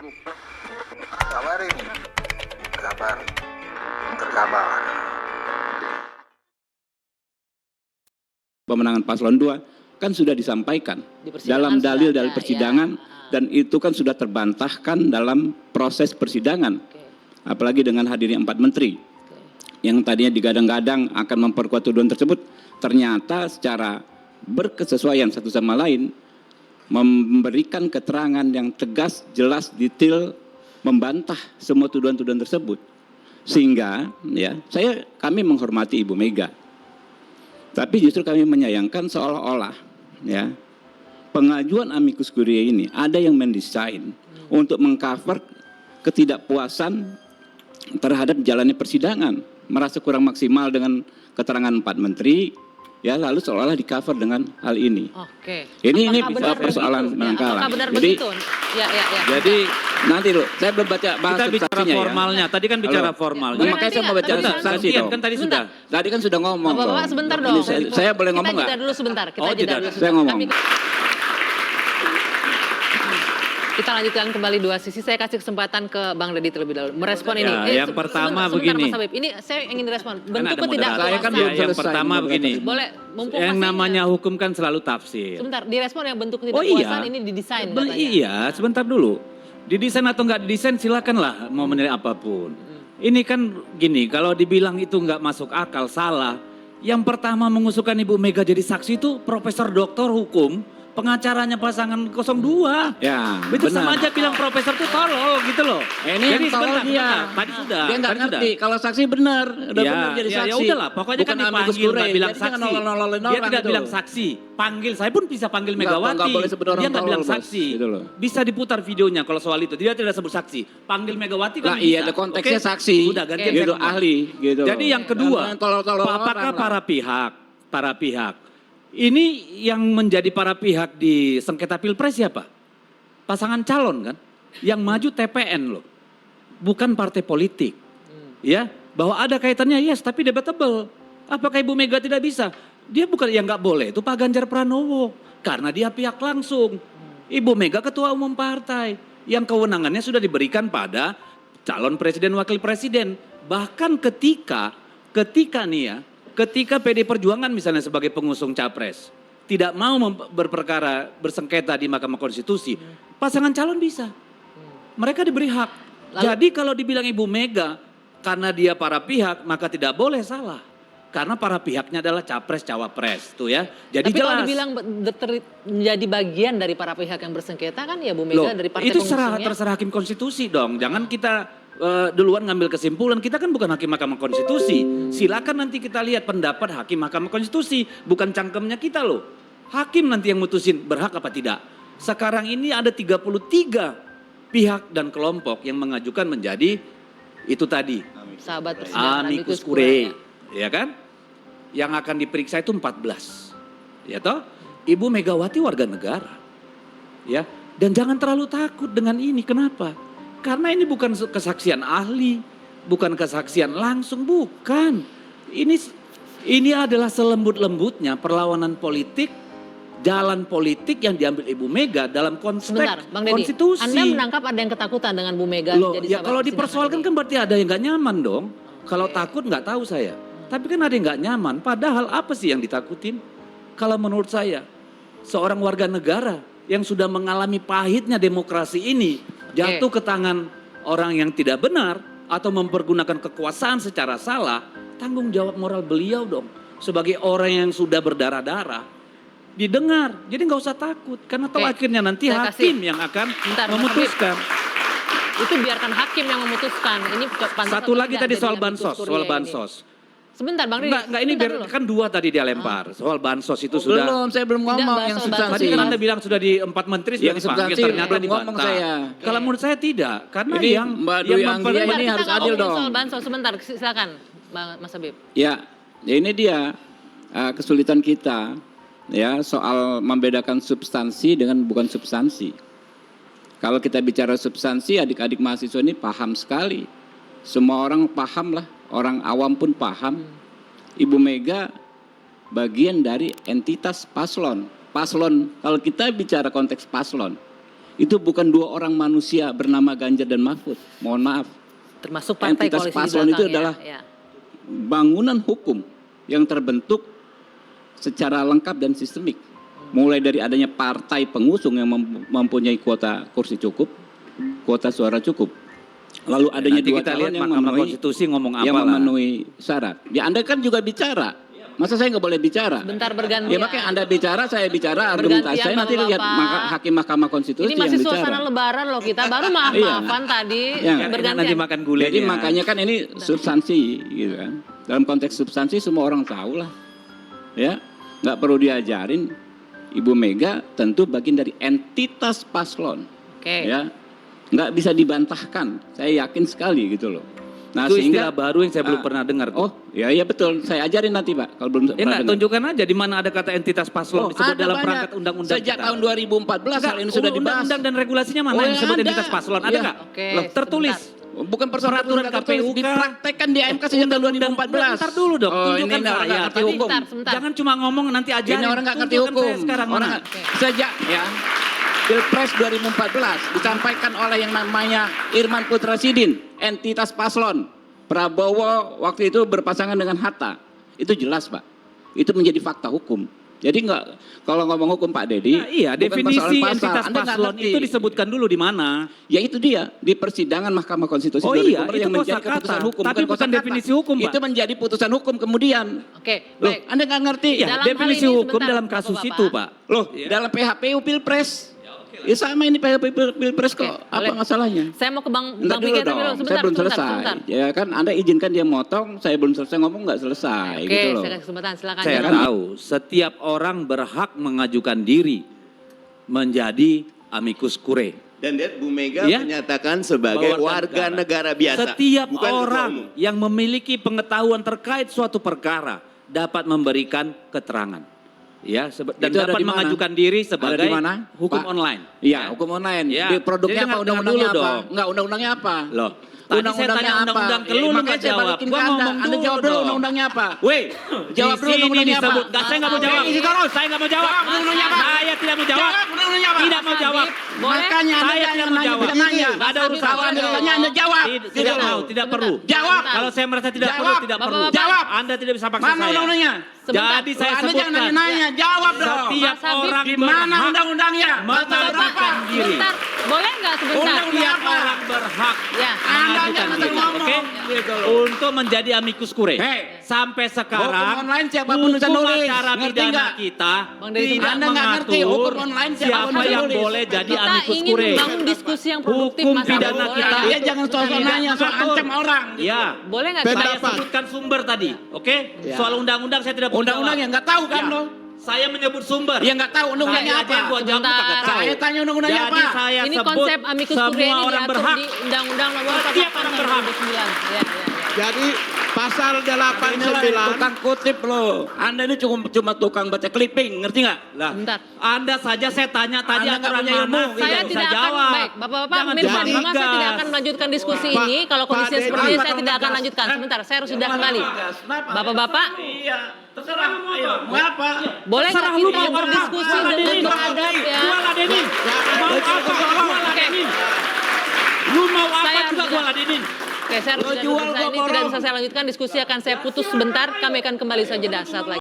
Kabar ini, kabar terkabar. Pemenangan paslon 2 kan sudah disampaikan dalam dalil persidangan dan itu kan sudah terbantahkan dalam proses persidangan. Apalagi dengan hadirnya 4 menteri yang tadinya digadang-gadang akan memperkuat tuduhan tersebut, ternyata secara berkesesuaian satu sama lain memberikan keterangan yang tegas, jelas, detail, membantah semua tuduhan-tuduhan tersebut. Sehingga ya kami menghormati Ibu Mega. Tapi justru kami menyayangkan seolah-olah ya pengajuan amicus curiae ini ada yang mendesain untuk mengcover ketidakpuasan terhadap jalannya persidangan, merasa kurang maksimal dengan keterangan 4 menteri, ya lalu seolah-olah di-cover dengan hal ini. Oke. Ini persoalan menangkal. Apakah benar begitu? Ya. Jadi nanti loh, saya belum baca bahasa kita bicara formalnya. Tadi kan bicara formalnya. Makanya saya mau baca substansi dong. Kan tadi sudah. Tadi kan sudah ngomong. Bapak sebentar dong. Saya boleh ngomong nggak? Kita jeda dulu sebentar. Saya ngomong. Kita lanjutkan kembali dua sisi. Saya kasih kesempatan ke Bang Deddy terlebih dahulu merespon ini. Yang pertama begini. Mas Habib, ini saya ingin respon. Bentuk tidak saya kan belum yang selesai. pertama begini. Boleh, mumpung yang masih namanya hukum kan selalu tafsir. Sebentar, direspon yang bentuk ketidakpuasan ini didesain katanya. Iya, sebentar dulu. Didesain atau nggak didesain silakanlah mau menilai apapun. Ini kan gini, kalau dibilang itu nggak masuk akal, salah. Yang pertama mengusulkan Ibu Mega jadi saksi itu Profesor Doktor Hukum, pengacaranya pasangan 02. Ya, itu benar. sama aja bilang profesor itu tolol gitu loh. Ini yang tolol dia. Tadi sudah. Dia nggak ngerti. Kalau saksi benar, udah ya, benar jadi saksi. Ya udahlah, pokoknya bukan kan dipanggil, nggak bilang jadi saksi. Dia Tidak bilang saksi. Panggil, saya pun bisa panggil Megawati. Nggak boleh sebut orang dia nggak tolol, bilang Bos. saksi. Gitu loh. Bisa diputar videonya kalau soal itu. Dia tidak sebut saksi. Panggil Megawati kan nah, bisa. iya, ada konteksnya Oke? saksi. Udah gantian gitu, saya ahli. Gitu. Jadi yang kedua, apakah para pihak ini yang menjadi para pihak di sengketa pilpres siapa? Pasangan calon kan, yang maju TPN loh, bukan partai politik. Ya, bahwa ada kaitannya yes, tapi debatable. Apakah Ibu Mega tidak bisa? Dia bukan yang nggak boleh, itu Pak Ganjar Pranowo, karena dia pihak langsung. Ibu Mega ketua umum partai, yang kewenangannya sudah diberikan pada calon presiden wakil presiden. Bahkan ketika nih ya. Ketika PD Perjuangan misalnya sebagai pengusung capres tidak mau berperkara bersengketa di Mahkamah Konstitusi, pasangan calon bisa. Mereka diberi hak. Jadi kalau dibilang Ibu Mega karena dia para pihak maka tidak boleh salah. Karena para pihaknya adalah capres cawapres tuh ya. Jadi tapi jelas. kalau dibilang menjadi bagian dari para pihak yang bersengketa kan ya Bu Mega dari partai itu pengusungnya. terserah Hakim Konstitusi dong. Jangan kita duluan ngambil kesimpulan, kita kan bukan hakim Mahkamah Konstitusi. Silakan nanti kita lihat pendapat hakim Mahkamah Konstitusi, bukan cangkemnya kita loh. Hakim nanti yang mutusin berhak apa tidak. Sekarang ini ada 33 pihak dan kelompok yang mengajukan menjadi itu tadi. Sahabat persidangan Amicus curiae, ya kan? Yang akan diperiksa itu 14. Ya toh? Ibu Megawati warga negara. Ya, dan jangan terlalu takut dengan ini. Kenapa? Karena ini bukan kesaksian ahli, bukan kesaksian langsung, bukan. Ini adalah selembut-lembutnya perlawanan politik, jalan politik yang diambil Ibu Mega dalam konteks Bang Deddy, konstitusi. Anda menangkap ada yang ketakutan dengan Bu Mega Loh, jadi ya kalau dipersoalkan kan berarti ada yang nggak nyaman dong. Kalau takut nggak tahu saya. Tapi kan ada yang nggak nyaman. Padahal apa sih yang ditakutin? Kalau menurut saya, seorang warga negara yang sudah mengalami pahitnya demokrasi ini jatuh ke tangan orang yang tidak benar atau mempergunakan kekuasaan secara salah, tanggung jawab moral beliau dong. Sebagai orang yang sudah berdarah-darah, didengar. Jadi nggak usah takut. Karena tahu akhirnya nanti hakim yang akan memutuskan. Itu biarkan hakim yang memutuskan. Ini satu lagi tadi soal bansos. Sebentar Bang Deddy. Enggak ini kan 2 tadi dia lempar. Soal bansos itu sudah. Belum, saya belum ngomong yang substansi. Tadi kan Anda bilang sudah di 4 menteri sudah dipanggil, ternyata dibantah. Kalau menurut saya tidak. Karena ini yang Mbak Dwi Anggia ini harus adil dong. Soal bansos sebentar, silakan Mas Habib. Ya ini dia kesulitan kita ya soal membedakan substansi dengan bukan substansi. Kalau kita bicara substansi, adik-adik mahasiswa ini paham sekali. Semua orang paham lah. Orang awam pun paham, Ibu Mega bagian dari entitas paslon. Paslon, kalau kita bicara konteks paslon, Itu bukan dua orang manusia bernama Ganjar dan Mahfud. Mohon maaf. Termasuk partai Entitas koalisi di paslon itu belakang, adalah ya. bangunan hukum yang terbentuk secara lengkap dan sistemik. Mulai dari adanya partai pengusung yang mempunyai kuota kursi cukup, kuota suara cukup. Lalu adanya Nanti dua kita calon lihat yang Mahkamah memenuhi, Konstitusi ngomong apa yang lah. memenuhi syarat. Ya Anda kan juga bicara. Masa saya nggak boleh bicara? Bentar bergantian. Ya makanya Anda bicara, saya bicara, Bergantian, argumentasi saya nanti lihat Bapak-bapak. hakim Mahkamah Konstitusi Ini yang masih bicara. suasana lebaran loh kita, baru maaf-maafan tadi, Iya. bergantian. Nanti makan gulai. Jadi makanya kan ini substansi gitu kan. Dalam konteks substansi semua orang tahu lah. Ya, nggak perlu diajarin. Ibu Mega tentu bagian dari entitas paslon. Oke. Ya, nggak bisa dibantahkan. Saya yakin sekali gitu loh. Nah, Itu sehingga istilah baru yang saya belum pernah dengar. oh, ya betul. Saya ajarin nanti, Pak. Kalau belum pernah Enggak, dengar. tunjukkan aja di mana ada kata entitas paslon disebut ada dalam banyak. perangkat undang-undang Sejak kita. tahun 2014 hal ini sudah dibahas. Undang-undang dan regulasinya mana Oh, yang disebut ada. entitas paslon? Ada Iya. nggak? Oke, Loh, tertulis. Bukan peraturan KPU kah? dipraktekkan di AMK sejak tahun 2014. Bentar dulu dong, Oh, tunjukkan ini orang saya. nggak ngerti Tadi- hukum. Sebentar. Jangan cuma ngomong nanti aja. Ini orang nggak ngerti hukum. Sekarang Orang mana? nggak- sejak ya Pilpres 2014 disampaikan oleh yang namanya Irman Putra Sidin, entitas paslon. Prabowo waktu itu berpasangan dengan Hatta. Itu jelas, Pak. Itu menjadi fakta hukum. Jadi nggak, kalau ngomong hukum Pak Dedi, Nah, iya, bukan definisi persoalan pasal. entitas Anda nggak paslon ngerti. itu disebutkan dulu di mana? Ya itu dia, di persidangan Mahkamah Konstitusi Oh iya, 2014 itu yang menjadi kosakata. keputusan hukum. Tapi bukan kosakata. definisi hukum, Pak. Itu menjadi putusan hukum kemudian. Oke, Loh, baik. Anda nggak ngerti? Iya, Dalam hal definisi ini, hukum sebentar, dalam kasus Bapak-bapak. itu, Pak. Loh, Iya. dalam PHPU Pilpres. Ya sama ini PHPU Pilpres Oke, kok. boleh. Apa masalahnya? Saya mau ke Bang Bentar Bang dulu Pika tapi dong, sebentar, saya belum sebentar, selesai. sebentar. Ya kan Anda izinkan dia motong, saya belum selesai ngomong nggak selesai Oke, gitu loh. saya kasih kesempatan, silakan. Saya Jan. tahu setiap orang berhak mengajukan diri menjadi amicus curiae. Dan lihat Bu Mega Iya. menyatakan sebagai Bahwa warga negara biasa. Setiap bukan ketua orang umum. yang memiliki pengetahuan terkait suatu perkara dapat memberikan keterangan. Ya, dan Itu ada dapat di mana? mengajukan diri sebagai Ada di mana? hukum Pak? online. Iya, hukum online. Ya. Di produknya Jadi apa? dengar Undang-undangnya dulu apa? dong. Enggak, undang-undangnya apa? Loh, tadi saya tanya undang-undang ke lu makanya nggak saya jawab. balikin Gua ke Anda. ngomong Anda dulu jawab dulu dong. undang-undangnya apa? Woi, jawab dulu Di sini undang-undangnya apa? disebut. Saya nggak mau jawab. Isi terus. Saya nggak mau jawab. Jawab undang-undangnya apa? Saya tidak mau jawab. Jawab undang-undangnya apa? Tidak mau jawab. Boleh? Makanya Anda Saya jangan tidak mau nanya, jawab. tidak nanya. Nggak ada urusan. Kalau Anda ditanya, Anda jawab. Tidak mau, tidak perlu. Jawab. Kalau saya merasa tidak Jawab. perlu, tidak perlu. Bapak-bapak. Jawab. Anda tidak bisa paksa Mana saya. undang-undangnya? Sebentar. Jadi saya Anda jangan sebutkan. nanya-nanya, jawab dong. Setiap Mas Habib, orang Di mana berhak undang-undangnya? mengajukan diri. Sebentar, boleh nggak sebentar? Undang-undang Setiap apa? orang berhak Ya. Anda mengajukan jangan diri, ngomong. oke? Gitu loh. Untuk menjadi amicus curiae. Hei. Sampai sekarang Hukum online siapapun bisa hukum nulis. acara Ngerti pidana nggak? kita Bang Deddy, tidak Anda nggak ngerti mengatur hukum online siapapun siapa bisa yang nulis. boleh jadi Kita amicus ingin curiae. membangun diskusi yang produktif, Hukum Mas pidana Habib. kita. Boleh? Dia jangan soal Tidak nanya, soal mengatur. ancam orang. Ya. Boleh nggak? Saya kita- sebutkan sumber tadi, oke? Ya. Soal undang-undang saya tidak perlu Undang-undang jawab. yang nggak tahu kan Ya. lo? Saya menyebut sumber. Ya nggak tahu undang-undangnya Saya aja apa. yang gua jawab, Sebentar. kagak tahu. Saya tanya undang-undangnya Jadi apa. saya Ini sebut konsep amicus curiae semua ini orang diatur berhak. di Undang-Undang Nomor Setiap 48 orang tahun berhak. 2009. Ya. Jadi pasal Inilah 89 tukang kutip lo. Anda ini cuma tukang baca clipping, ngerti nggak? Lah, Sebentar. Anda saja saya tanya tadi Anda nggak aturan punya ilmu. mana? Saya bisa tidak akan, jawab. baik, Bapak-Bapak, Jangan pemirsa cuma di rumah saya tidak ngegas. akan melanjutkan diskusi Pak- ini. Kalau Pak kondisinya Deddy, seperti ini, kenapa saya dong tidak akan ngegas? lanjutkan. Sebentar, saya harus sudah Kenapa kembali. kenapa? Bapak-bapak, Iya, terserah. Ayo, mau apa? boleh nggak Terserah lu kita mau apa? berdiskusi Gua dengan ladenin. beradab ya? Gua ladenin. Mau apa? Gua ladenin. Lu mau apa Saya juga harus- gua ladenin. Oke, saya harus Lo sudah jual, selesai. gua Ini tidak borong. bisa saya lanjutkan. Diskusi akan saya putus sebentar. Kami akan kembali saja saat lagi.